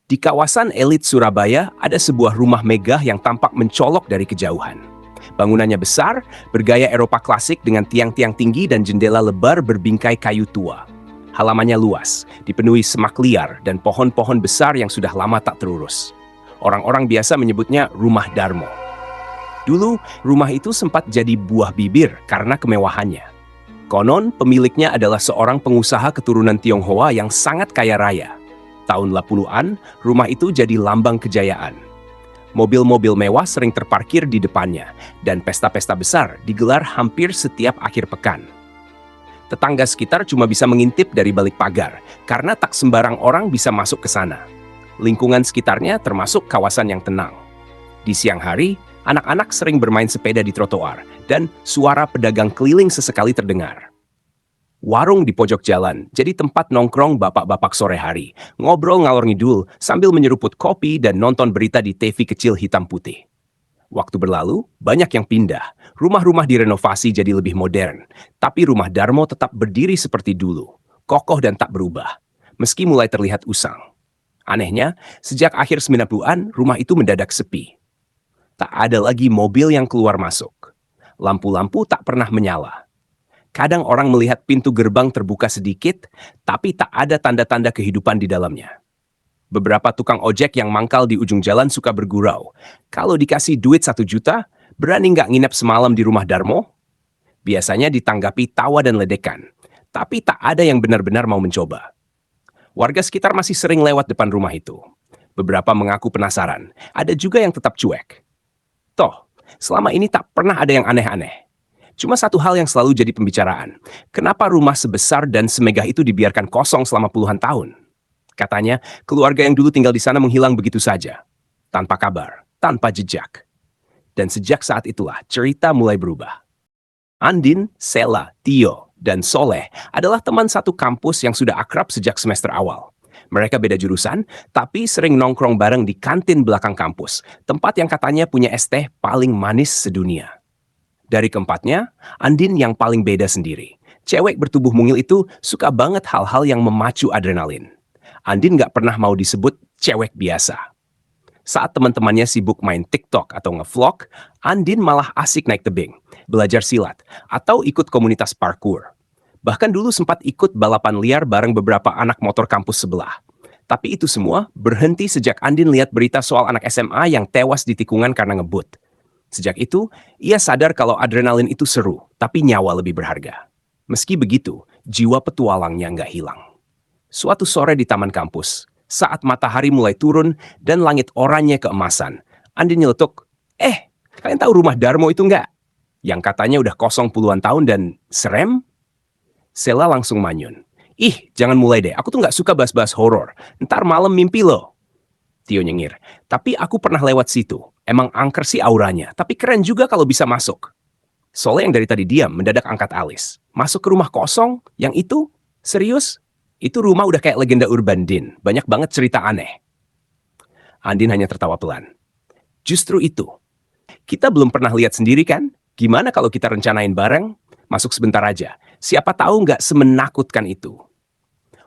Di kawasan elit Surabaya, ada sebuah rumah megah yang tampak mencolok dari kejauhan. Bangunannya besar, bergaya Eropa klasik dengan tiang-tiang tinggi dan jendela lebar berbingkai kayu tua. Halamannya luas, dipenuhi semak liar dan pohon-pohon besar yang sudah lama tak terurus. Orang-orang biasa menyebutnya Rumah Darmo. Dulu, rumah itu sempat jadi buah bibir karena kemewahannya. Konon, pemiliknya adalah seorang pengusaha keturunan Tionghoa yang sangat kaya raya. Tahun 80-an, rumah itu jadi lambang kejayaan. Mobil-mobil mewah sering terparkir di depannya, dan pesta-pesta besar digelar hampir setiap akhir pekan. Tetangga sekitar cuma bisa mengintip dari balik pagar, karena tak sembarang orang bisa masuk ke sana. Lingkungan sekitarnya termasuk kawasan yang tenang. Di siang hari, anak-anak sering bermain sepeda di trotoar, dan suara pedagang keliling sesekali terdengar. Warung di pojok jalan jadi tempat nongkrong bapak-bapak sore hari, ngobrol ngalor ngidul sambil menyeruput kopi dan nonton berita di TV kecil hitam putih. Waktu berlalu, banyak yang pindah. Rumah-rumah direnovasi jadi lebih modern, tapi rumah Darmo tetap berdiri seperti dulu, kokoh dan tak berubah, meski mulai terlihat usang. Anehnya, sejak akhir 90-an, rumah itu mendadak sepi. Tak ada lagi mobil yang keluar masuk. Lampu-lampu tak pernah menyala. Kadang orang melihat pintu gerbang terbuka sedikit, tapi tak ada tanda-tanda kehidupan di dalamnya. Beberapa tukang ojek yang mangkal di ujung jalan suka bergurau. Kalau dikasih duit 1 juta, berani nggak nginep semalam di rumah Darmo? Biasanya ditanggapi tawa dan ledekan, tapi tak ada yang benar-benar mau mencoba. Warga sekitar masih sering lewat depan rumah itu. Beberapa mengaku penasaran, ada juga yang tetap cuek. Toh, selama ini tak pernah ada yang aneh-aneh. Cuma satu hal yang selalu jadi pembicaraan. Kenapa rumah sebesar dan semegah itu dibiarkan kosong selama puluhan tahun? Katanya, keluarga yang dulu tinggal di sana menghilang begitu saja. Tanpa kabar, tanpa jejak. Dan sejak saat itulah, cerita mulai berubah. Andin, Sela, Tio, dan Soleh adalah teman satu kampus yang sudah akrab sejak semester awal. Mereka beda jurusan, tapi sering nongkrong bareng di kantin belakang kampus, tempat yang katanya punya es teh paling manis sedunia. Dari keempatnya, Andin yang paling beda sendiri. Cewek bertubuh mungil itu suka banget hal-hal yang memacu adrenalin. Andin nggak pernah mau disebut cewek biasa. Saat teman-temannya sibuk main TikTok atau nge-vlog, Andin malah asik naik tebing, belajar silat, atau ikut komunitas parkour. Bahkan dulu sempat ikut balapan liar bareng beberapa anak motor kampus sebelah. Tapi itu semua berhenti sejak Andin lihat berita soal anak SMA yang tewas di tikungan karena ngebut. Sejak itu, ia sadar kalau adrenalin itu seru, tapi nyawa lebih berharga. Meski begitu, jiwa petualangnya nggak hilang. Suatu sore di taman kampus, saat matahari mulai turun dan langit oranye keemasan, Andin nyeletuk, kalian tahu rumah Darmo itu nggak? Yang katanya udah kosong puluhan tahun dan serem? Sela langsung manyun. Ih, jangan mulai deh, aku tuh nggak suka bahas-bahas horor. Ntar malam mimpi loh. Tio nyengir, tapi aku pernah lewat situ. Emang angker sih auranya, tapi keren juga kalau bisa masuk. Soleh yang dari tadi diam mendadak angkat alis. Masuk ke rumah kosong? Yang itu? Serius? Itu rumah udah kayak legenda urban, Din. Banyak banget cerita aneh. Andin hanya tertawa pelan. Justru itu. Kita belum pernah lihat sendiri kan? Gimana kalau kita rencanain bareng? Masuk sebentar aja. Siapa tahu nggak semenakutkan itu.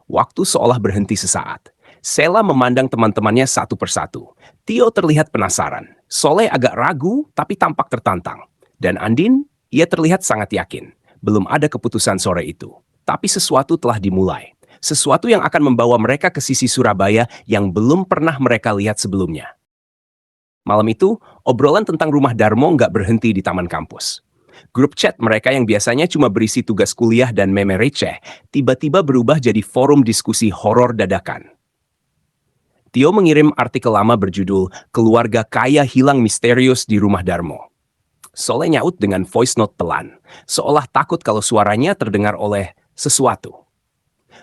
Waktu seolah berhenti sesaat. Sela memandang teman-temannya satu persatu. Tio terlihat penasaran. Soleh agak ragu, tapi tampak tertantang. Dan Andin, ia terlihat sangat yakin. Belum ada keputusan sore itu. Tapi sesuatu telah dimulai. Sesuatu yang akan membawa mereka ke sisi Surabaya yang belum pernah mereka lihat sebelumnya. Malam itu, obrolan tentang rumah Darmo nggak berhenti di taman kampus. Grup chat mereka yang biasanya cuma berisi tugas kuliah dan meme receh, tiba-tiba berubah jadi forum diskusi horor dadakan. Tio mengirim artikel lama berjudul Keluarga Kaya Hilang Misterius di Rumah Darmo. Soleh nyaut dengan voice note pelan, seolah takut kalau suaranya terdengar oleh sesuatu.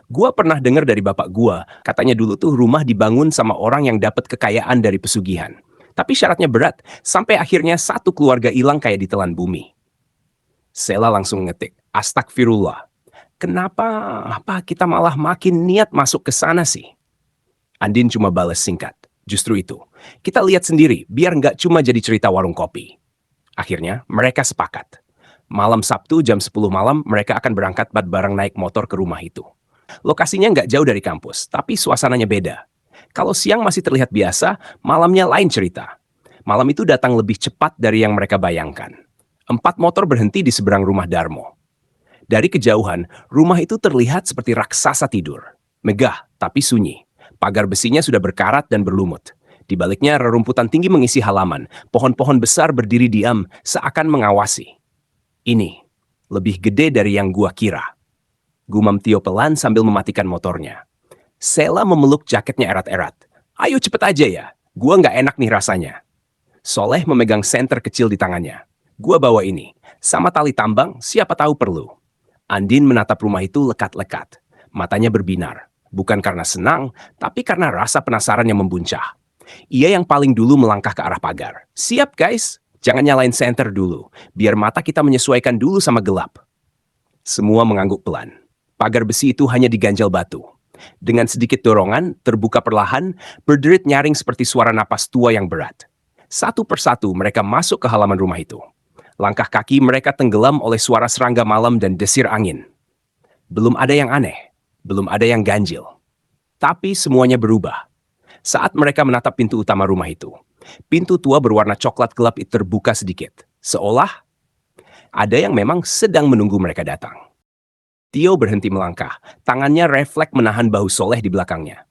Gua pernah dengar dari bapak gua, katanya dulu tuh rumah dibangun sama orang yang dapat kekayaan dari pesugihan. Tapi syaratnya berat, sampai akhirnya satu keluarga hilang kayak ditelan bumi. Sela langsung ngetik, astagfirullah. Kenapa kita malah makin niat masuk ke sana sih? Andin cuma balas singkat. Justru itu. Kita lihat sendiri, biar nggak cuma jadi cerita warung kopi. Akhirnya, mereka sepakat. Malam Sabtu jam 10 malam, mereka akan berangkat bareng naik motor ke rumah itu. Lokasinya nggak jauh dari kampus, tapi suasananya beda. Kalau siang masih terlihat biasa, malamnya lain cerita. Malam itu datang lebih cepat dari yang mereka bayangkan. 4 motor berhenti di seberang rumah Darmo. Dari kejauhan, rumah itu terlihat seperti raksasa tidur. Megah, tapi sunyi. Pagar besinya sudah berkarat dan berlumut. Di baliknya, rerumputan tinggi mengisi halaman. Pohon-pohon besar berdiri diam, seakan mengawasi. Ini lebih gede dari yang gua kira. Gumam Tio pelan sambil mematikan motornya. Sela memeluk jaketnya erat-erat. Ayo cepet aja ya, gua nggak enak nih rasanya. Soleh memegang senter kecil di tangannya. Gua bawa ini, sama tali tambang, siapa tahu perlu. Andin menatap rumah itu lekat-lekat. Matanya berbinar, bukan karena senang, tapi karena rasa penasaran yang membuncah. Ia yang paling dulu melangkah ke arah pagar. Siap guys, jangan nyalain senter dulu, biar mata kita menyesuaikan dulu sama gelap. Semua mengangguk pelan. Pagar besi itu hanya diganjal batu. Dengan sedikit dorongan, terbuka perlahan, berderit nyaring seperti suara napas tua yang berat. Satu persatu mereka masuk ke halaman rumah itu. Langkah kaki mereka tenggelam oleh suara serangga malam dan desir angin. Belum ada yang aneh, belum ada yang ganjil. Tapi semuanya berubah. Saat mereka menatap pintu utama rumah itu, pintu tua berwarna coklat gelap itu terbuka sedikit. Seolah ada yang memang sedang menunggu mereka datang. Tio berhenti melangkah, tangannya refleks menahan bahu Soleh di belakangnya.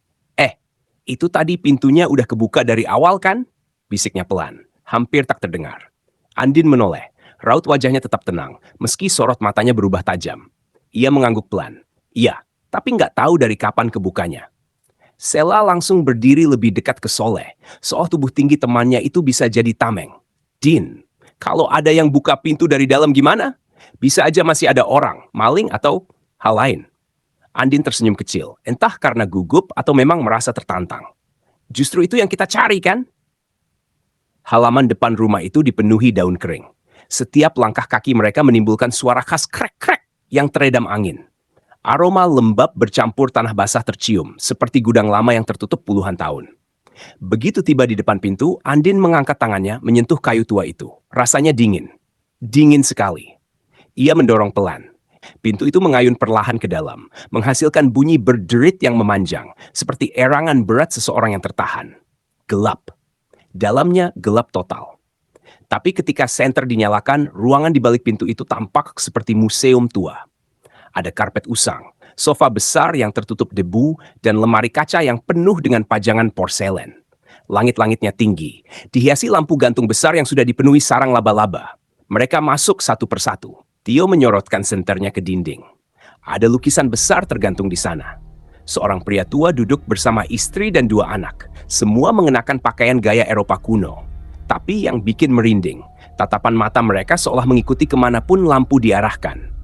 Itu tadi pintunya udah kebuka dari awal kan? Bisiknya pelan, hampir tak terdengar. Andin menoleh, raut wajahnya tetap tenang, meski sorot matanya berubah tajam. Ia mengangguk pelan. Iya, tapi nggak tahu dari kapan kebukanya. Sela langsung berdiri lebih dekat ke Soleh, seolah tubuh tinggi temannya itu bisa jadi tameng. Din, kalau ada yang buka pintu dari dalam gimana? Bisa aja masih ada orang, maling atau hal lain. Andin tersenyum kecil, entah karena gugup atau memang merasa tertantang. Justru itu yang kita cari kan? Halaman depan rumah itu dipenuhi daun kering. Setiap langkah kaki mereka menimbulkan suara khas krek-krek yang teredam angin. Aroma lembab bercampur tanah basah tercium, seperti gudang lama yang tertutup puluhan tahun. Begitu tiba di depan pintu, Andin mengangkat tangannya menyentuh kayu tua itu. Rasanya dingin. Dingin sekali. Ia mendorong pelan. Pintu itu mengayun perlahan ke dalam, menghasilkan bunyi berderit yang memanjang, seperti erangan berat seseorang yang tertahan. Gelap. Dalamnya gelap total. Tapi ketika senter dinyalakan, ruangan di balik pintu itu tampak seperti museum tua. Ada karpet usang, sofa besar yang tertutup debu, dan lemari kaca yang penuh dengan pajangan porselen. Langit-langitnya tinggi, dihiasi lampu gantung besar yang sudah dipenuhi sarang laba-laba. Mereka masuk satu persatu. Tio menyorotkan senternya ke dinding. Ada lukisan besar tergantung di sana. Seorang pria tua duduk bersama istri dan 2 anak. Semua mengenakan pakaian gaya Eropa kuno. Tapi yang bikin merinding, tatapan mata mereka seolah mengikuti kemanapun lampu diarahkan.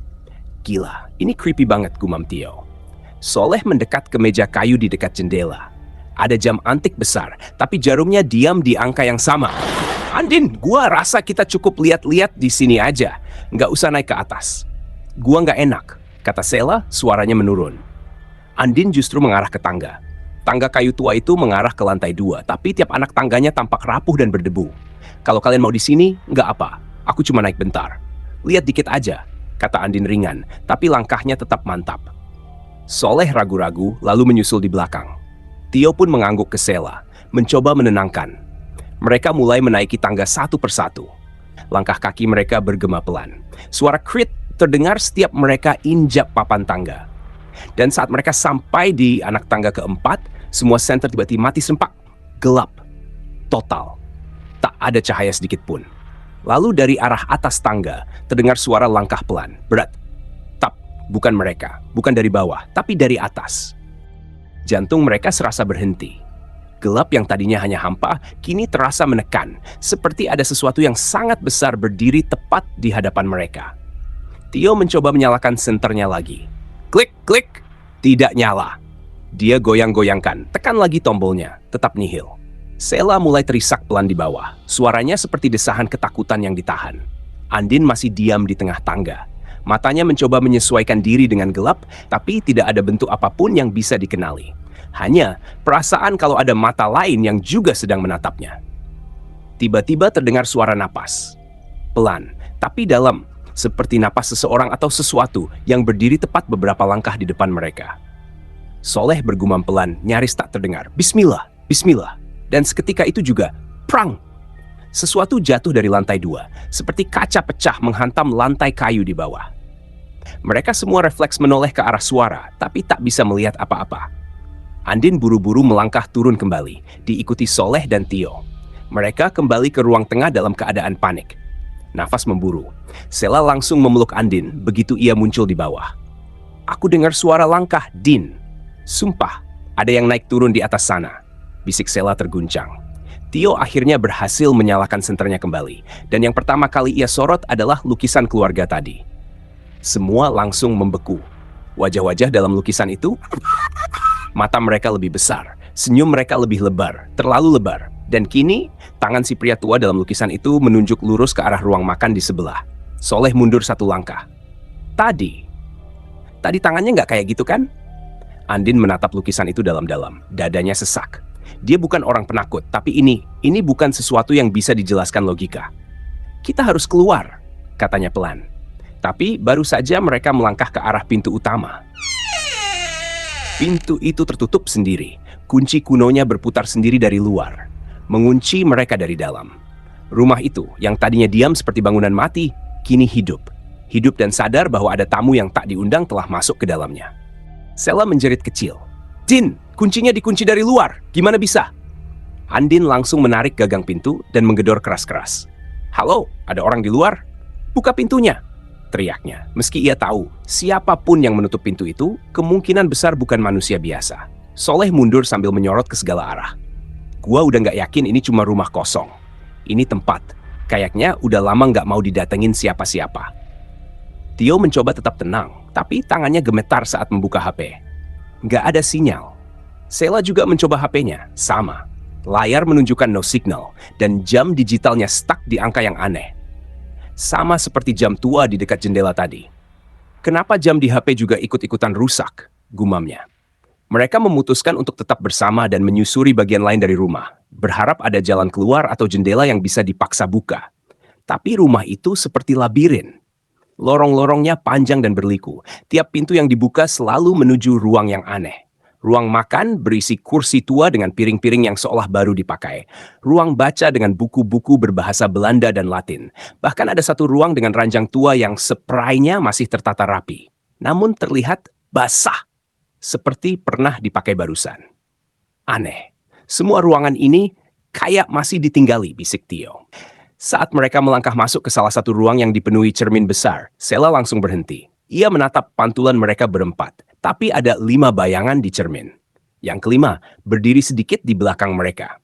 Gila, ini creepy banget, gumam Tio. Soleh mendekat ke meja kayu di dekat jendela. Ada jam antik besar, tapi jarumnya diam di angka yang sama. Andin, gua rasa kita cukup lihat-lihat di sini aja. Nggak usah naik ke atas. Gua nggak enak, kata Sela, suaranya menurun. Andin justru mengarah ke tangga. Tangga kayu tua itu mengarah ke lantai 2, tapi tiap anak tangganya tampak rapuh dan berdebu. Kalau kalian mau di sini, nggak apa. Aku cuma naik bentar. Lihat dikit aja, kata Andin ringan, tapi langkahnya tetap mantap. Soleh ragu-ragu, lalu menyusul di belakang. Tio pun mengangguk ke Sela, mencoba menenangkan. Mereka mulai menaiki tangga satu persatu. Langkah kaki mereka bergema pelan. Suara krit terdengar setiap mereka injak papan tangga. Dan saat mereka sampai di anak tangga keempat, semua senter tiba-tiba mati sempak. Gelap. Total. Tak ada cahaya sedikit pun. Lalu dari arah atas tangga, terdengar suara langkah pelan, berat. Tap, bukan mereka, bukan dari bawah, tapi dari atas. Jantung mereka serasa berhenti. Gelap yang tadinya hanya hampa, kini terasa menekan, seperti ada sesuatu yang sangat besar berdiri tepat di hadapan mereka. Tio mencoba menyalakan senternya lagi. Klik, klik, tidak nyala. Dia goyang-goyangkan, tekan lagi tombolnya, tetap nihil. Sela mulai terisak pelan di bawah, suaranya seperti desahan ketakutan yang ditahan. Andin masih diam di tengah tangga. Matanya mencoba menyesuaikan diri dengan gelap, tapi tidak ada bentuk apapun yang bisa dikenali. Hanya perasaan kalau ada mata lain yang juga sedang menatapnya. Tiba-tiba terdengar suara napas. Pelan, tapi dalam, seperti napas seseorang atau sesuatu yang berdiri tepat beberapa langkah di depan mereka. Soleh bergumam pelan, nyaris tak terdengar. Bismillah, bismillah. Dan seketika itu juga, prang! Sesuatu jatuh dari lantai 2, seperti kaca pecah menghantam lantai kayu di bawah. Mereka semua refleks menoleh ke arah suara, tapi tak bisa melihat apa-apa. Andin buru-buru melangkah turun kembali, diikuti Soleh dan Tio. Mereka kembali ke ruang tengah dalam keadaan panik. Nafas memburu. Sela langsung memeluk Andin begitu ia muncul di bawah. Aku dengar suara langkah, Din. Sumpah, ada yang naik turun di atas sana. Bisik Sela terguncang. Tio akhirnya berhasil menyalakan senternya kembali. Dan yang pertama kali ia sorot adalah lukisan keluarga tadi. Semua langsung membeku. Wajah-wajah dalam lukisan itu, mata mereka lebih besar, senyum mereka lebih lebar, terlalu lebar. Dan kini, tangan si pria tua dalam lukisan itu menunjuk lurus ke arah ruang makan di sebelah. Soleh mundur satu langkah. Tadi tangannya nggak kayak gitu kan? Andin menatap lukisan itu dalam-dalam, dadanya sesak. Dia bukan orang penakut, tapi ini bukan sesuatu yang bisa dijelaskan logika. Kita harus keluar, katanya pelan. Tapi baru saja mereka melangkah ke arah pintu utama. Pintu itu tertutup sendiri, kunci kunonya berputar sendiri dari luar, mengunci mereka dari dalam. Rumah itu, yang tadinya diam seperti bangunan mati, kini hidup. Hidup dan sadar bahwa ada tamu yang tak diundang telah masuk ke dalamnya. Sela menjerit kecil. Din, kuncinya dikunci dari luar. Gimana bisa? Andin langsung menarik gagang pintu dan menggedor keras-keras. Halo, ada orang di luar? Buka pintunya, teriaknya. Meski ia tahu, siapapun yang menutup pintu itu kemungkinan besar bukan manusia biasa. Soleh mundur sambil menyorot ke segala arah. Gua udah nggak yakin ini cuma rumah kosong. Ini tempat. Kayaknya udah lama nggak mau didatengin siapa-siapa. Tio mencoba tetap tenang, tapi tangannya gemetar saat membuka HP. Nggak ada sinyal. Sela juga mencoba HP-nya, sama. Layar menunjukkan no signal, dan jam digitalnya stuck di angka yang aneh. Sama seperti jam tua di dekat jendela tadi. Kenapa jam di HP juga ikut-ikutan rusak? Gumamnya. Mereka memutuskan untuk tetap bersama dan menyusuri bagian lain dari rumah, berharap ada jalan keluar atau jendela yang bisa dipaksa buka. Tapi rumah itu seperti labirin. Lorong-lorongnya panjang dan berliku. Tiap pintu yang dibuka selalu menuju ruang yang aneh. Ruang makan berisi kursi tua dengan piring-piring yang seolah baru dipakai. Ruang baca dengan buku-buku berbahasa Belanda dan Latin. Bahkan ada satu ruang dengan ranjang tua yang spraynya masih tertata rapi. Namun terlihat basah. Seperti pernah dipakai barusan. Aneh. Semua ruangan ini kayak masih ditinggali, bisik Tio. Saat mereka melangkah masuk ke salah satu ruang yang dipenuhi cermin besar, Sela langsung berhenti. Ia menatap pantulan mereka berempat, tapi ada 5 bayangan di cermin. Yang kelima, berdiri sedikit di belakang mereka.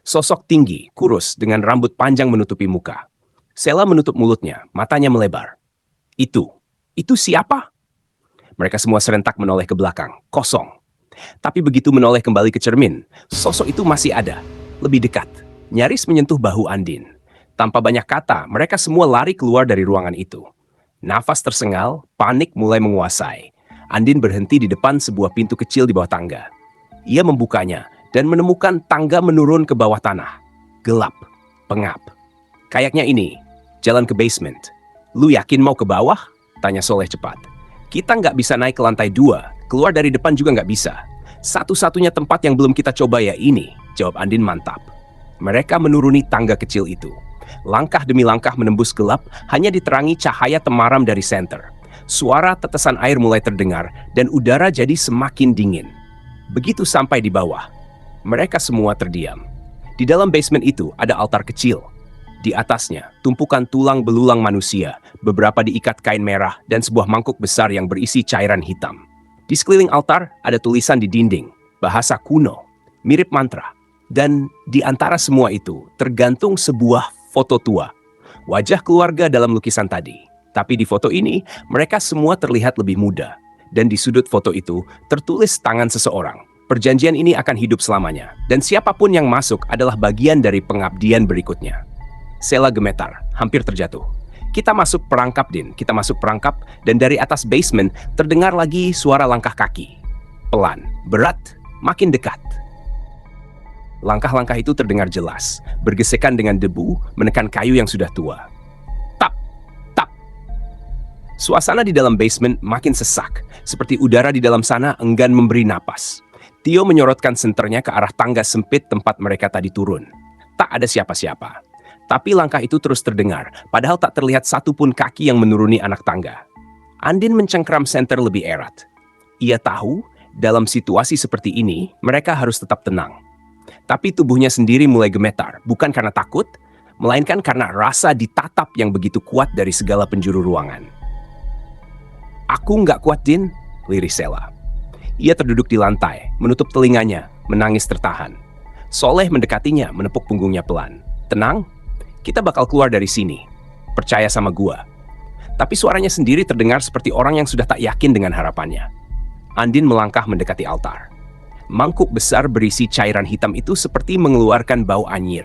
Sosok tinggi, kurus, dengan rambut panjang menutupi muka. Sela menutup mulutnya, matanya melebar. Itu siapa? Mereka semua serentak menoleh ke belakang, kosong. Tapi begitu menoleh kembali ke cermin, sosok itu masih ada, lebih dekat, nyaris menyentuh bahu Andin. Tanpa banyak kata, mereka semua lari keluar dari ruangan itu. Nafas tersengal, panik mulai menguasai. Andin berhenti di depan sebuah pintu kecil di bawah tangga. Ia membukanya dan menemukan tangga menurun ke bawah tanah. Gelap, pengap. Kayaknya ini, jalan ke basement. Lu yakin mau ke bawah? Tanya Soleh cepat. Kita nggak bisa naik ke lantai 2, keluar dari depan juga nggak bisa. Satu-satunya tempat yang belum kita coba ya ini, jawab Andin mantap. Mereka menuruni tangga kecil itu. Langkah demi langkah menembus gelap, hanya diterangi cahaya temaram dari senter. Suara tetesan air mulai terdengar, dan udara jadi semakin dingin. Begitu sampai di bawah, mereka semua terdiam. Di dalam basement itu ada altar kecil. Di atasnya, tumpukan tulang belulang manusia, beberapa diikat kain merah, dan sebuah mangkuk besar yang berisi cairan hitam. Di sekeliling altar ada tulisan di dinding, bahasa kuno, mirip mantra. Dan di antara semua itu, tergantung sebuah foto tua, wajah keluarga dalam lukisan tadi. Tapi di foto ini, mereka semua terlihat lebih muda. Dan di sudut foto itu, tertulis tangan seseorang. Perjanjian ini akan hidup selamanya. Dan siapapun yang masuk adalah bagian dari pengabdian berikutnya. Sela gemetar, hampir terjatuh. Kita masuk perangkap, Din. Kita masuk perangkap, dan dari atas basement terdengar lagi suara langkah kaki. Pelan, berat, makin dekat. Langkah-langkah itu terdengar jelas, bergesekan dengan debu, menekan kayu yang sudah tua. Tap, tap. Suasana di dalam basement makin sesak, seperti udara di dalam sana enggan memberi napas. Tio menyorotkan senternya ke arah tangga sempit tempat mereka tadi turun. Tak ada siapa-siapa. Tapi langkah itu terus terdengar, padahal tak terlihat satupun kaki yang menuruni anak tangga. Andin mencengkram senter lebih erat. Ia tahu, dalam situasi seperti ini, mereka harus tetap tenang. Tapi tubuhnya sendiri mulai gemetar, bukan karena takut, melainkan karena rasa ditatap yang begitu kuat dari segala penjuru ruangan. "Aku nggak kuat, Din," lirih Sela. Ia terduduk di lantai, menutup telinganya, menangis tertahan. Soleh mendekatinya, menepuk punggungnya pelan. "Tenang, kita bakal keluar dari sini. Percaya sama gua." Tapi suaranya sendiri terdengar seperti orang yang sudah tak yakin dengan harapannya. Andin melangkah mendekati altar. Mangkuk besar berisi cairan hitam itu seperti mengeluarkan bau anyir.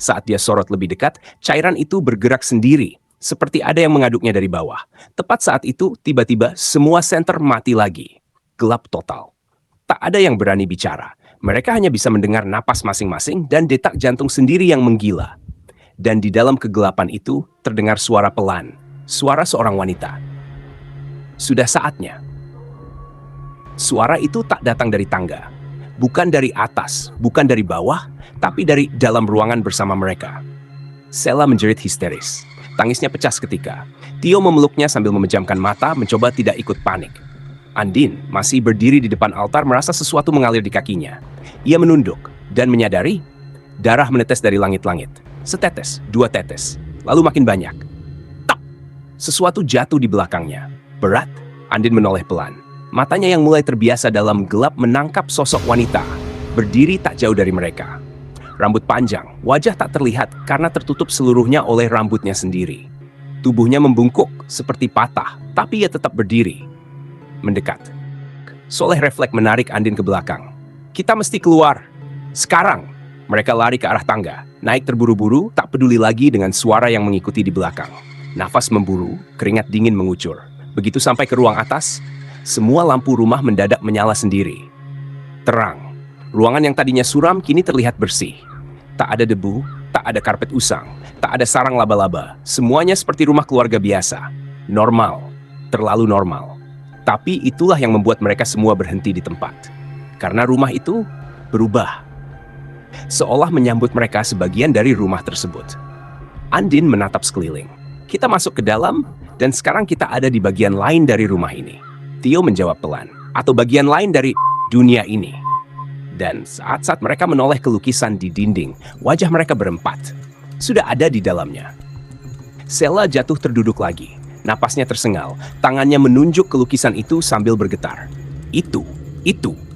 Saat dia sorot lebih dekat, cairan itu bergerak sendiri, seperti ada yang mengaduknya dari bawah. Tepat saat itu, tiba-tiba semua senter mati lagi. Gelap total. Tak ada yang berani bicara. Mereka hanya bisa mendengar napas masing-masing dan detak jantung sendiri yang menggila. Dan di dalam kegelapan itu, terdengar suara pelan. Suara seorang wanita. Sudah saatnya. Suara itu tak datang dari tangga. Bukan dari atas, bukan dari bawah, tapi dari dalam ruangan bersama mereka. Sela menjerit histeris. Tangisnya pecah seketika. Tio memeluknya sambil memejamkan mata, mencoba tidak ikut panik. Andin masih berdiri di depan altar merasa sesuatu mengalir di kakinya. Ia menunduk dan menyadari darah menetes dari langit-langit. Setetes, dua tetes, lalu makin banyak. Tak! Sesuatu jatuh di belakangnya. Berat, Andin menoleh pelan. Matanya yang mulai terbiasa dalam gelap menangkap sosok wanita, berdiri tak jauh dari mereka. Rambut panjang, wajah tak terlihat karena tertutup seluruhnya oleh rambutnya sendiri. Tubuhnya membungkuk seperti patah, tapi ia tetap berdiri. Mendekat. Soleh refleks menarik Andin ke belakang. "Kita mesti keluar. Sekarang!" Mereka lari ke arah tangga, naik terburu-buru, tak peduli lagi dengan suara yang mengikuti di belakang. Nafas memburu, keringat dingin mengucur. Begitu sampai ke ruang atas, semua lampu rumah mendadak menyala sendiri. Terang. Ruangan yang tadinya suram kini terlihat bersih. Tak ada debu, tak ada karpet usang, tak ada sarang laba-laba. Semuanya seperti rumah keluarga biasa. Normal. Terlalu normal. Tapi itulah yang membuat mereka semua berhenti di tempat. Karena rumah itu berubah. Seolah menyambut mereka sebagian dari rumah tersebut. Andin menatap sekeliling. "Kita masuk ke dalam, dan sekarang kita ada di bagian lain dari rumah ini." Tio menjawab pelan. "Atau bagian lain dari dunia ini." Dan saat-saat mereka menoleh ke lukisan di dinding, wajah mereka berempat. Sudah ada di dalamnya. Sela jatuh terduduk lagi. Napasnya tersengal, tangannya menunjuk ke lukisan itu sambil bergetar. Itu,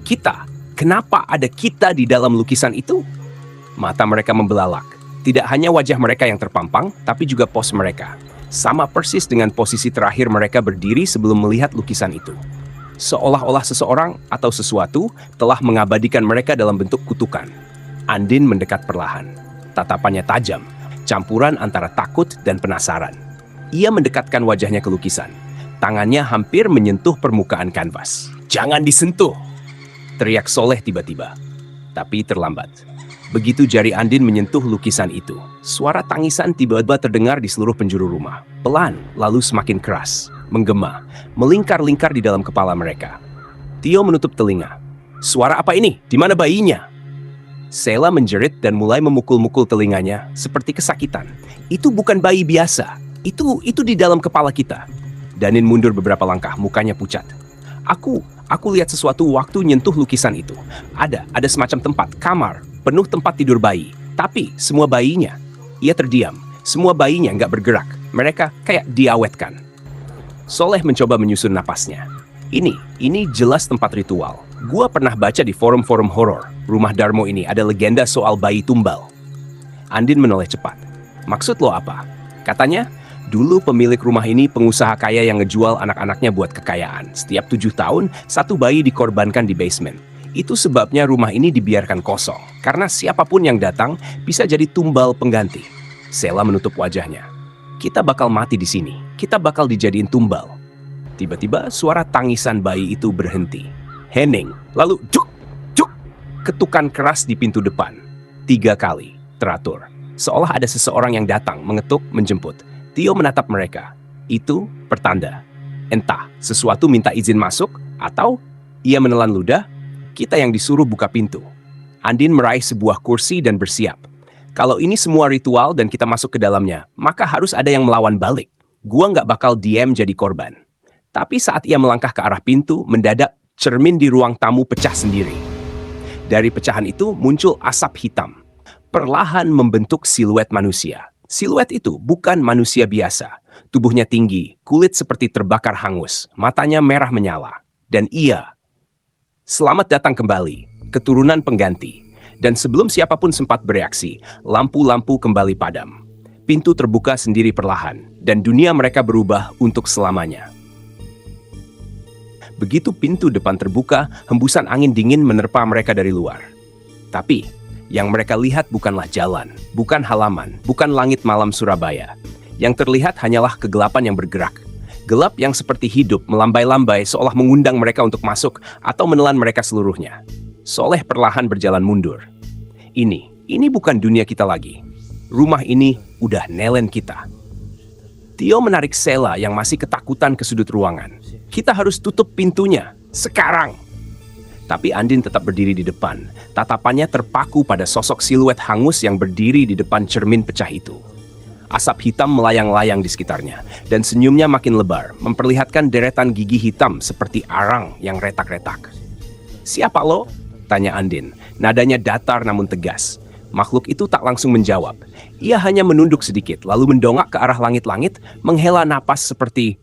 kita. Kenapa ada kita di dalam lukisan itu? Mata mereka membelalak. Tidak hanya wajah mereka yang terpampang, tapi juga pos mereka. Sama persis dengan posisi terakhir mereka berdiri sebelum melihat lukisan itu. Seolah-olah seseorang atau sesuatu telah mengabadikan mereka dalam bentuk kutukan. Andin mendekat perlahan. Tatapannya tajam, campuran antara takut dan penasaran. Ia mendekatkan wajahnya ke lukisan. Tangannya hampir menyentuh permukaan kanvas. "Jangan disentuh!" teriak Soleh tiba-tiba. Tapi terlambat. Begitu jari Andin menyentuh lukisan itu, suara tangisan tiba-tiba terdengar di seluruh penjuru rumah. Pelan, lalu semakin keras, menggema, melingkar-lingkar di dalam kepala mereka. Tio menutup telinga. "Suara apa ini? Di mana bayinya?" Sela menjerit dan mulai memukul-mukul telinganya seperti kesakitan. "Itu bukan bayi biasa. Itu di dalam kepala kita." Danin mundur beberapa langkah, mukanya pucat. Aku lihat sesuatu waktu nyentuh lukisan itu. Ada semacam tempat, kamar, penuh tempat tidur bayi. Tapi semua bayinya, ia terdiam. Semua bayinya nggak bergerak. Mereka kayak diawetkan. Soleh mencoba menyusun napasnya. Ini jelas tempat ritual. Gua pernah baca di forum-forum horor. Rumah Darmo ini ada legenda soal bayi tumbal. Andin menoleh cepat. "Maksud lo apa?" Katanya, dulu pemilik rumah ini pengusaha kaya yang ngejual anak-anaknya buat kekayaan. Setiap 7 tahun, satu bayi dikorbankan di basement. Itu sebabnya rumah ini dibiarkan kosong. Karena siapapun yang datang bisa jadi tumbal pengganti. Sela menutup wajahnya. "Kita bakal mati di sini. Kita bakal dijadiin tumbal." Tiba-tiba suara tangisan bayi itu berhenti. Hening, lalu juk, juk. Ketukan keras di pintu depan. 3 kali, teratur. Seolah ada seseorang yang datang, mengetuk, menjemput. Tio menatap mereka. Itu pertanda. Entah sesuatu minta izin masuk, atau ia menelan ludah, kita yang disuruh buka pintu. Andin meraih sebuah kursi dan bersiap. Kalau ini semua ritual dan kita masuk ke dalamnya, maka harus ada yang melawan balik. Gua nggak bakal diam jadi korban. Tapi saat ia melangkah ke arah pintu, mendadak cermin di ruang tamu pecah sendiri. Dari pecahan itu muncul asap hitam. Perlahan membentuk siluet manusia. Siluet itu bukan manusia biasa. Tubuhnya tinggi, kulit seperti terbakar hangus, matanya merah menyala. Dan ia, selamat datang kembali, keturunan pengganti. Dan sebelum siapapun sempat bereaksi, lampu-lampu kembali padam. Pintu terbuka sendiri perlahan, dan dunia mereka berubah untuk selamanya. Begitu pintu depan terbuka, hembusan angin dingin menerpa mereka dari luar. Tapi, yang mereka lihat bukanlah jalan, bukan halaman, bukan langit malam Surabaya. Yang terlihat hanyalah kegelapan yang bergerak. Gelap yang seperti hidup melambai-lambai seolah mengundang mereka untuk masuk atau menelan mereka seluruhnya. Soleh perlahan berjalan mundur. Ini bukan dunia kita lagi. Rumah ini udah nelen kita. Tio menarik Sela yang masih ketakutan ke sudut ruangan. Kita harus tutup pintunya, sekarang. Tapi Andin tetap berdiri di depan. Tatapannya terpaku pada sosok siluet hangus yang berdiri di depan cermin pecah itu. Asap hitam melayang-layang di sekitarnya, dan senyumnya makin lebar, memperlihatkan deretan gigi hitam seperti arang yang retak-retak. "Siapa lo?" tanya Andin. Nadanya datar namun tegas. Makhluk itu tak langsung menjawab. Ia hanya menunduk sedikit, lalu mendongak ke arah langit-langit, menghela napas seperti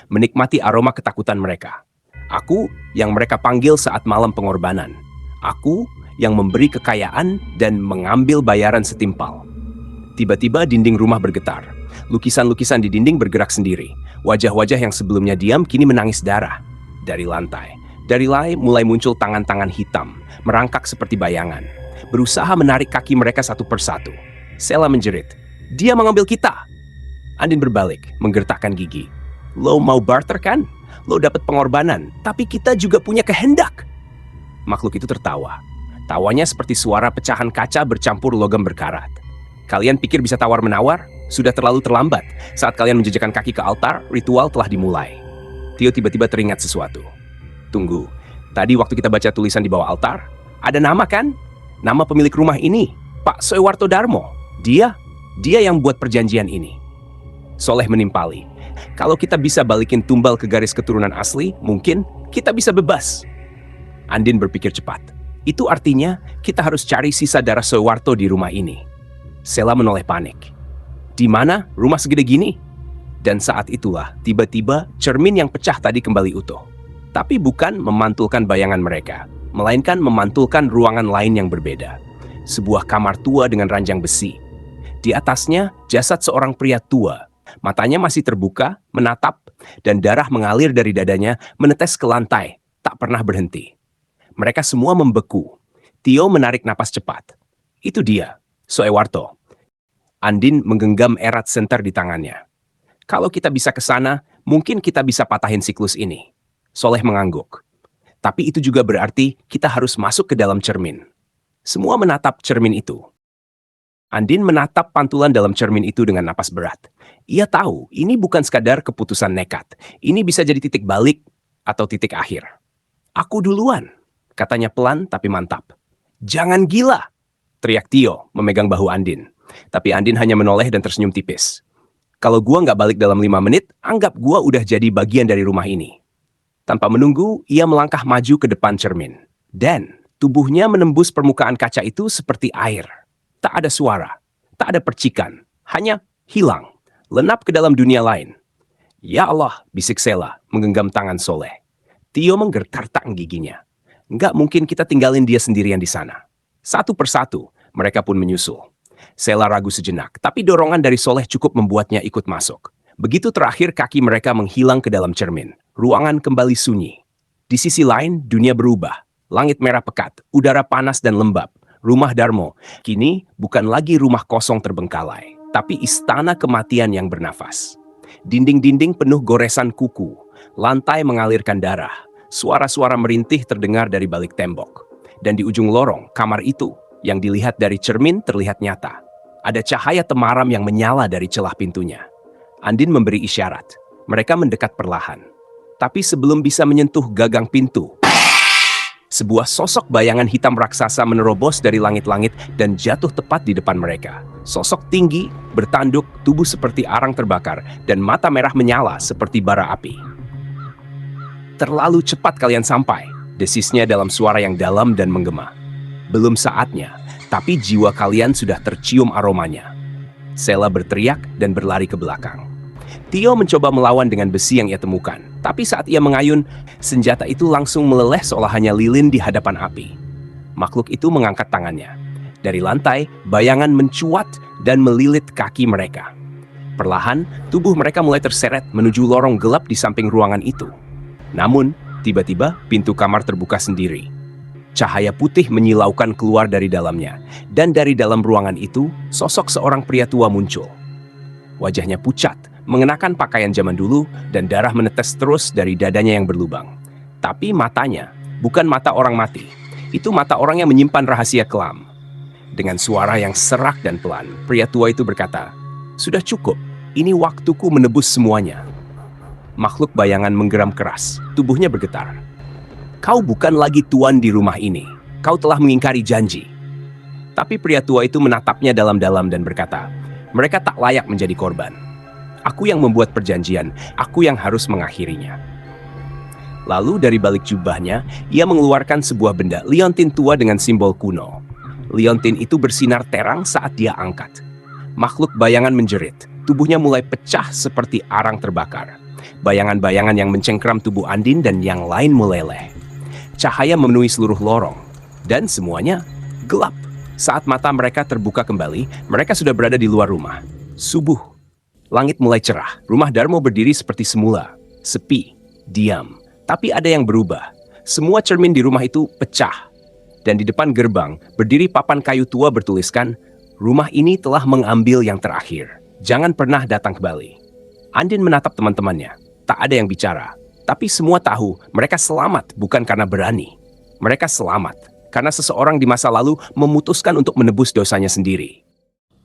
menikmati aroma ketakutan mereka. "Aku yang mereka panggil saat malam pengorbanan. Aku yang memberi kekayaan dan mengambil bayaran setimpal." Tiba-tiba dinding rumah bergetar. Lukisan-lukisan di dinding bergerak sendiri. Wajah-wajah yang sebelumnya diam kini menangis darah. Dari lantai mulai muncul tangan-tangan hitam, merangkak seperti bayangan. Berusaha menarik kaki mereka satu persatu. Sela menjerit, "Dia mengambil kita!" Andin berbalik, menggertakkan gigi. "Lo mau barter kan? Lo dapat pengorbanan, tapi kita juga punya kehendak." Makhluk itu tertawa. Tawanya seperti suara pecahan kaca bercampur logam berkarat. "Kalian pikir bisa tawar-menawar? Sudah terlalu terlambat. Saat kalian menjejakkan kaki ke altar, ritual telah dimulai." Tio tiba-tiba teringat sesuatu. "Tunggu, tadi waktu kita baca tulisan di bawah altar, ada nama kan? Nama pemilik rumah ini, Pak Soewarto Darmo. Dia yang buat perjanjian ini." Soleh menimpali. "Kalau kita bisa balikin tumbal ke garis keturunan asli, mungkin kita bisa bebas." Andin berpikir cepat. "Itu artinya kita harus cari sisa darah Soewarto di rumah ini." Sela menoleh panik. "Di mana rumah segede gini?" Dan saat itulah tiba-tiba cermin yang pecah tadi kembali utuh. Tapi bukan memantulkan bayangan mereka, melainkan memantulkan ruangan lain yang berbeda. Sebuah kamar tua dengan ranjang besi. Di atasnya jasad seorang pria tua. Matanya masih terbuka, menatap, dan darah mengalir dari dadanya menetes ke lantai, tak pernah berhenti. Mereka semua membeku. Tio menarik napas cepat. "Itu dia, Soewarto." Andin menggenggam erat senter di tangannya. "Kalau kita bisa ke sana, mungkin kita bisa patahin siklus ini." Soleh mengangguk. "Tapi itu juga berarti kita harus masuk ke dalam cermin." Semua menatap cermin itu. Andin menatap pantulan dalam cermin itu dengan napas berat. Ia tahu ini bukan sekadar keputusan nekat. Ini bisa jadi titik balik atau titik akhir. "Aku duluan," katanya pelan tapi mantap. "Jangan gila," teriak Tio memegang bahu Andin. Tapi Andin hanya menoleh dan tersenyum tipis. "Kalau gua nggak balik dalam 5 menit, anggap gua udah jadi bagian dari rumah ini." Tanpa menunggu, ia melangkah maju ke depan cermin. Dan tubuhnya menembus permukaan kaca itu seperti air. Tak ada suara, tak ada percikan, hanya hilang, lenap ke dalam dunia lain. "Ya Allah," bisik Sela, menggenggam tangan Soleh. Tio menggertak giginya. "Nggak mungkin kita tinggalin dia sendirian di sana." Satu persatu, mereka pun menyusul. Sela ragu sejenak, tapi dorongan dari Soleh cukup membuatnya ikut masuk. Begitu terakhir kaki mereka menghilang ke dalam cermin. Ruangan kembali sunyi. Di sisi lain, dunia berubah. Langit merah pekat, udara panas dan lembab. Rumah Darmo kini bukan lagi rumah kosong terbengkalai, tapi istana kematian yang bernafas. Dinding-dinding penuh goresan kuku, lantai mengalirkan darah. Suara-suara merintih terdengar dari balik tembok. Dan di ujung lorong, kamar itu, yang dilihat dari cermin terlihat nyata. Ada cahaya temaram yang menyala dari celah pintunya. Andin memberi isyarat. Mereka mendekat perlahan. Tapi sebelum bisa menyentuh gagang pintu, sebuah sosok bayangan hitam raksasa menerobos dari langit-langit dan jatuh tepat di depan mereka. Sosok tinggi, bertanduk, tubuh seperti arang terbakar, dan mata merah menyala seperti bara api. "Terlalu cepat kalian sampai," desisnya dalam suara yang dalam dan menggema. "Belum saatnya, tapi jiwa kalian sudah tercium aromanya." Sela berteriak dan berlari ke belakang. Tio mencoba melawan dengan besi yang ia temukan, tapi saat ia mengayun, senjata itu langsung meleleh seolah hanya lilin di hadapan api. Makhluk itu mengangkat tangannya. Dari lantai, bayangan mencuat dan melilit kaki mereka. Perlahan, tubuh mereka mulai terseret menuju lorong gelap di samping ruangan itu. Namun, tiba-tiba pintu kamar terbuka sendiri. Cahaya putih menyilaukan keluar dari dalamnya, dan dari dalam ruangan itu, sosok seorang pria tua muncul. Wajahnya pucat, mengenakan pakaian zaman dulu, dan darah menetes terus dari dadanya yang berlubang. Tapi matanya bukan mata orang mati. Itu mata orang yang menyimpan rahasia kelam. Dengan suara yang serak dan pelan, pria tua itu berkata, "Sudah cukup, ini waktuku menebus semuanya." Makhluk bayangan menggeram keras, tubuhnya bergetar. "Kau bukan lagi tuan di rumah ini. Kau telah mengingkari janji." Tapi pria tua itu menatapnya dalam-dalam dan berkata, "Mereka tak layak menjadi korban. Aku yang membuat perjanjian, aku yang harus mengakhirinya." Lalu dari balik jubahnya, ia mengeluarkan sebuah benda liontin tua dengan simbol kuno. Liontin itu bersinar terang saat dia angkat. Makhluk bayangan menjerit, tubuhnya mulai pecah seperti arang terbakar. Bayangan-bayangan yang mencengkram tubuh Andin dan yang lain meleleh. Cahaya memenuhi seluruh lorong, dan semuanya gelap. Saat mata mereka terbuka kembali, mereka sudah berada di luar rumah. Subuh. Langit mulai cerah. Rumah Darmo berdiri seperti semula. Sepi, diam. Tapi ada yang berubah. Semua cermin di rumah itu pecah. Dan di depan gerbang, berdiri papan kayu tua bertuliskan, "Rumah ini telah mengambil yang terakhir. Jangan pernah datang kembali." Andin menatap teman-temannya. Tak ada yang bicara. Tapi semua tahu mereka selamat bukan karena berani. Mereka selamat karena seseorang di masa lalu memutuskan untuk menebus dosanya sendiri.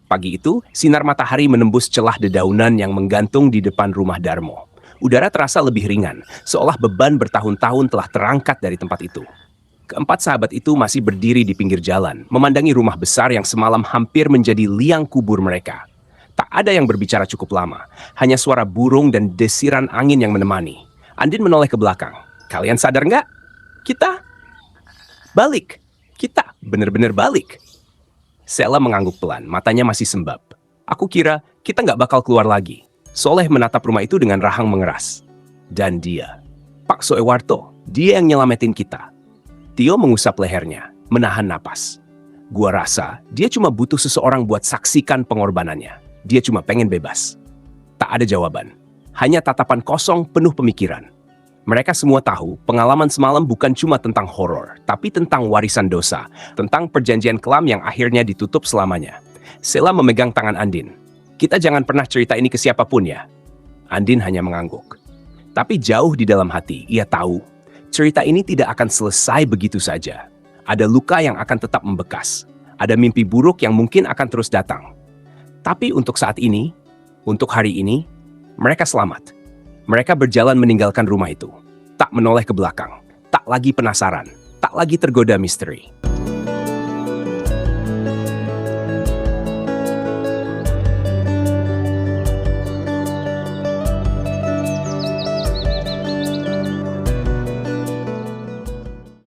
Pagi itu, sinar matahari menembus celah dedaunan yang menggantung di depan rumah Darmo. Udara terasa lebih ringan, seolah beban bertahun-tahun telah terangkat dari tempat itu. Keempat sahabat itu masih berdiri di pinggir jalan, memandangi rumah besar yang semalam hampir menjadi liang kubur mereka. Tak ada yang berbicara cukup lama, hanya suara burung dan desiran angin yang menemani. Andin menoleh ke belakang. "Kalian sadar nggak? Kita balik. Kita benar-benar balik." Sela mengangguk pelan, matanya masih sembab. "Aku kira kita nggak bakal keluar lagi." Soleh menatap rumah itu dengan rahang mengeras. "Dan dia, Pak Soewarto, dia yang nyelamatin kita." Tio mengusap lehernya, menahan napas. "Gua rasa dia cuma butuh seseorang buat saksikan pengorbanannya. Dia cuma pengen bebas." Tak ada jawaban, hanya tatapan kosong penuh pemikiran. Mereka semua tahu pengalaman semalam bukan cuma tentang horor, tapi tentang warisan dosa, tentang perjanjian kelam yang akhirnya ditutup selamanya. Sela memegang tangan Andin. "Kita jangan pernah cerita ini ke siapapun ya." Andin hanya mengangguk. Tapi jauh di dalam hati, ia tahu cerita ini tidak akan selesai begitu saja. Ada luka yang akan tetap membekas. Ada mimpi buruk yang mungkin akan terus datang. Tapi untuk saat ini, untuk hari ini, mereka selamat. Mereka berjalan meninggalkan rumah itu. Tak menoleh ke belakang. Tak lagi penasaran. Tak lagi tergoda misteri.